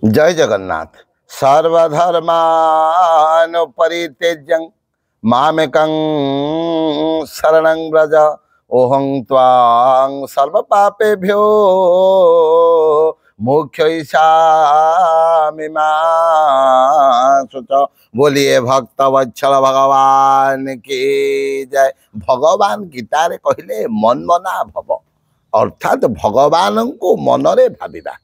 जय जगन्नाथ। सर्वधर्मान परित्यज्यं मामेकं शरणं व्रज। ओहं त्वां सर्वपापेभ्यो मोक्षयिष्यामि मा शुच। बोलिए भक्त वत्सल भगवान की जय। भगवान गीता रे कहले मन मना भव, अर्थात भगवान को मनरे भाविबा।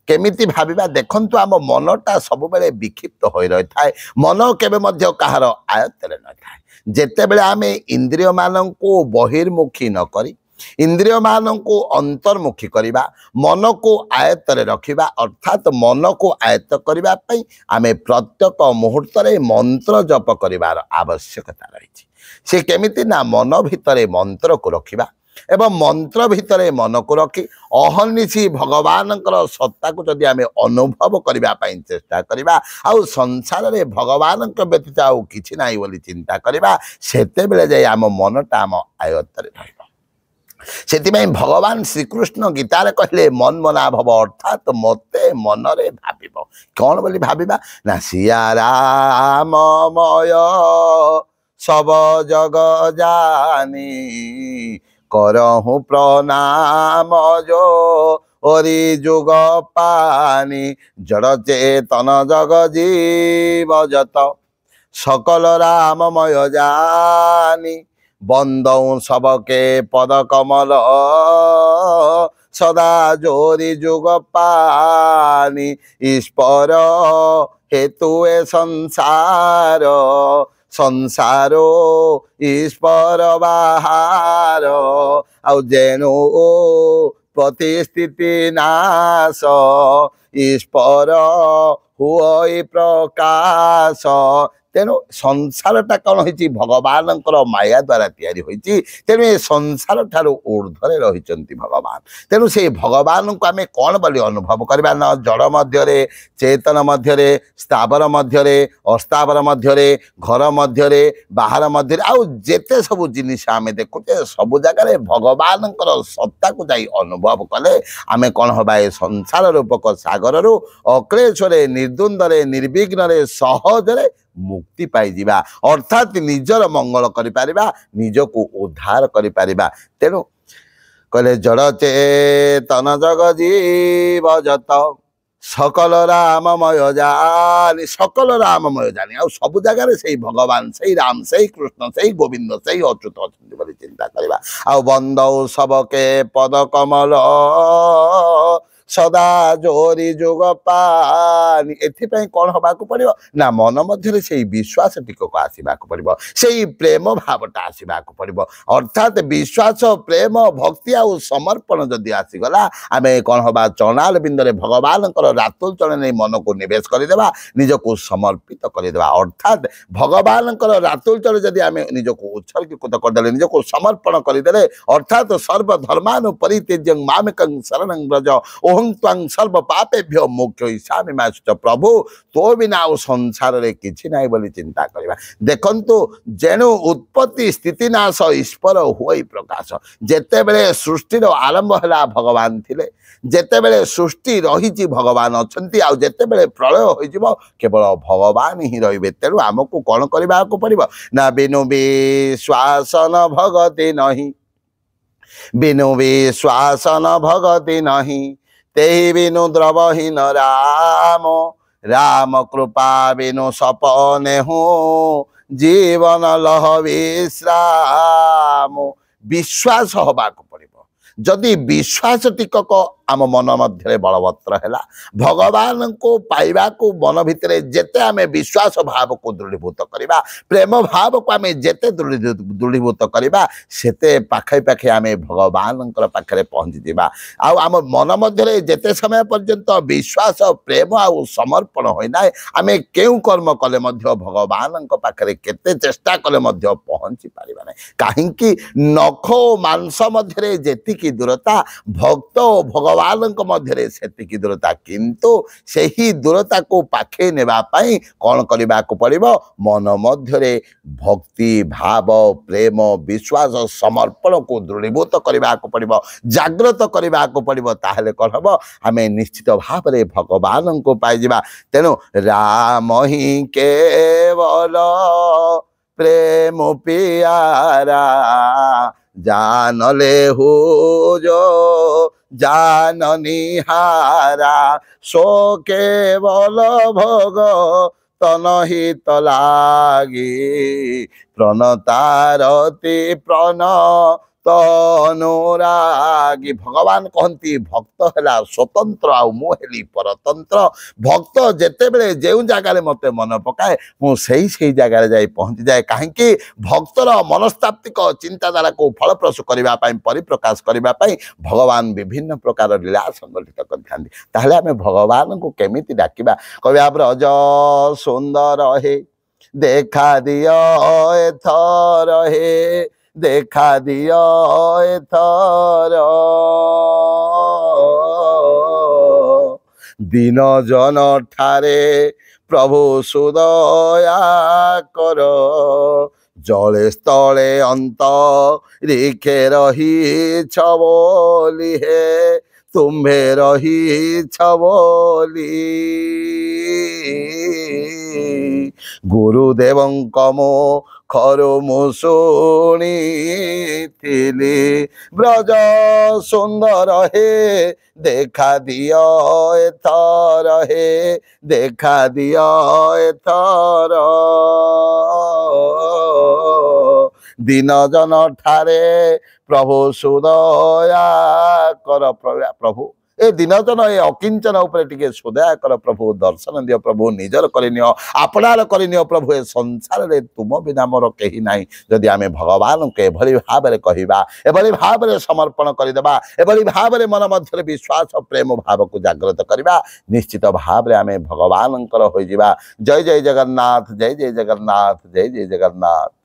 केमिति भाविबा देखंतु आम मनटा सब बेले विक्षिप्त हो रही थाए। मन केबे मध्य कहार आयत्तरे न थाए। जेतेबेले आमे इंद्रिय मानंकु बहिर्मुखी न करी इंद्रिय मानंकु अंतर्मुखी करिबा, मन को आयत्तरे रखिबा, अर्थात मन को आयत्त करिबा पई आमे प्रत्येक मुहूर्त रे मंत्र जप करिवार आवश्यकता रही। से केमिति ना मन भितरे मंत्र को रखिबा एवं मंत्र भितरे मन को रखी अहर्निशी भगवान सत्ता को जदि आमे अनुभव करबा पई चेष्टा करबा आउ संसार रे भगवान व्यतीत आउ किछि नाही बोली चिंता करबा, सेते बेले जाय आम मनटा आम आयत्तरे रहइबा। सेतिमै भगवान श्रीकृष्ण गीतार कहले मन मना भव, अर्थात मते मनरे भाबिब। कौन बोली भाबिबा ना सिया राममय सब जग जानी करहु प्रणाम जो ओरी जुग पानी। जड़ चेतन जग जीव जत सकल राममय जानी बंदौ सबके पद कमल सदा जोरी जुग पानी। ईश्वर हेतु ए संसार संसारो ईश्वर बाहार आउ जेनु प्रतिस्थिति नाश ईश्वर हुई प्रकाश। तेणु संसारटा कौन होइछि भगवान माया द्वारा तैयारी होइछि। तेणु ये संसार ठारू ऊर्ध्वरे रहिचंती भगवान। तेणु से भगवान को आमे कौन बोली अनुभव करबा न जड़ मध्यरे चेतन मध्यरे स्थावर मध्यरे अस्थावर मध्यरे घर मध्यरे बाहर मध्यरे आउ जेते सब जिनिस आमे देखुचे सब जगह भगवान सत्ता को जाई अनुभव कले आमे कौन हबा ए संसार रूपक सागर रु अक्लेशरे निर्द्वंद्वरे निर्विघ्न सहजरे मुक्ति पाई जिबा, अर्थात निजर मंगल करि पारिबा, निजको उद्धार करि पारिबा। तेणु कहले जड़ चेतन जग जीव जत सकल राममय जानी, सकल राममय जानी आ सब जगह से भगवान से राम से कृष्ण से गोविंद से अच्युत अच्छे बोली चिंता करवा। आ बंदौ सबके पद कमल सदा जोरी जुग पानी। एथिपाई कौन हबाकू पड़िबो ना मन मध्यरे सेही विश्वास टिकक आसीबाकू पड़िबो, सेही प्रेम भावटा आसीबाकू पड़िबो। अर्थात विश्वास प्रेम भक्ति आ समर्पण जदि आसीगला आमे कौन हबा चरणाल बिंदरे भगवान रातुल चरण मन को निवेश करदेबा, निजको समर्पित करदेबा। अर्थात भगवान रातुल चरण जदि आमे निजको उत्सर्गीकृत करदेले, निजको समर्पण करदेले, अर्थात सर्वधर्मान परित्यज्यं मामेकं शरणं व्रज ओहं त्वां सर्व पापेभ्यो मोक्षयिष्यामि मा शुच। प्रभु तो बिना संसार रे किछि नाही बोली चिंता करबा। देखंतु जेनु उत्पत्ति स्थिति नाश ईश्वर हुई प्रकाश। जेते बेले सृष्टिर आरंभ हला भगवान थिले, जेते बेले सृष्टि रहिछि भगवान अछंती, आ जेते बेले प्रलय होई जिवो केवल भगवान ही रहिबे। तेनु हमकु कोन करबा को पड़िबो ना बिनु विश्वास न भगति नहीं, बिनु विश्वास न भगति नहीं, तेहि बिनु द्रवहीन राम, राम कृपा बिनु सपने हूँ जीवन लह विश्राम। विश्वास हबाक पड़िबो। जदि विश्वास टिकक आम मन मध्य बलवत्तर है भगवान को पाइबा को मन भितर जेते आमे विश्वास भाव को दृढ़ीभूत करबा, प्रेम भाव को आमे जेते दृढ़ीभूत करबा, सेते पाखे पाखे आमे भगवान पाखे पहुँची जावा। आम मन मध्य जेते समय पर्यंत विश्वास प्रेम आ समर्पण होना आमे केउ कर्म कले मध्य भगवान पाखे केते चेष्टा कले मध्य पहुँची पारिबा नहीं। कहीं नख मांस मध्य जेति ଯେତିକି ଦୂରତା ଭକ୍ତ ଓ ଭଗବାନଙ୍କ ମଧ୍ୟରେ ସେତିକି ଦୂରତା କିନ୍ତୁ ସେହି ଦୂରତାକୁ ପାଖେଇ ନେବା ପାଇଁ କ'ଣ କରିବାକୁ ପଡ଼ିବ ମନ ମଧ୍ୟରେ ଭକ୍ତି ଭାବ ପ୍ରେମ ବିଶ୍ୱାସ ସମର୍ପଣକୁ ଦୃଢ଼ୀଭୂତ କରିବାକୁ ପଡ଼ିବ ଜାଗ୍ରତ କରିବାକୁ ପଡ଼ିବ ତାହେଲେ କ'ଣ ହେବ ଆମେ ନିଶ୍ଚିତ ଭାବରେ ଭଗବାନଙ୍କୁ ପାଇଯିବା ତେଣୁ ରାମ ହିଁ କେବଳ प्रेम प्यारा जानले हो जो जाननिहारा सो केवल भोग तन हित लागी प्रणतारती प्रण तनुरागी भगवान कहती भक्त है स्वतंत्र आली परतंत्र भक्त जितेबले जो जगार मत मन पकाए मुझे जगार जा पहुँची जाए कहीं भक्तर मनस्तात्विक चिंताधारा को फलप्रसू करने परिप्रकाश करने भगवान विभिन्न प्रकार लीला संगठित करते आम भगवान को केमी डाकवा कह ब्रज सुंदर हे देखा दियो एथर हे देखा दियो एथर दिन जन ठारे प्रभु सुदया कर जले स्थले अंत रिखे रही छबोली हे तुम्भे रही छबोली गुरुदेव कमो खरो मुसुणी ब्रज सुंदर हे देखा दियो एथर हे देखा दियो एथर दिन जन ठारे प्रभु सुदया कर प्रभु ए दिनजन ए अकिंचन टे सुदया कर प्रभु दर्शन दियो प्रभु निजर करनियो आपणार करनियो प्रभु ए संसार रे तुम बिना मोर कहीं नहीं जदि आमे भगवान के एभली भाव में कहवा एभली भाव में समर्पण करदेबा एभली भाव में मन मध्य विश्वास प्रेम भाव को जागृत करवा निश्चित भाव में आमे भगवान हो जय जय जगन्नाथ जय जय जगन्नाथ जय जय जगन्नाथ।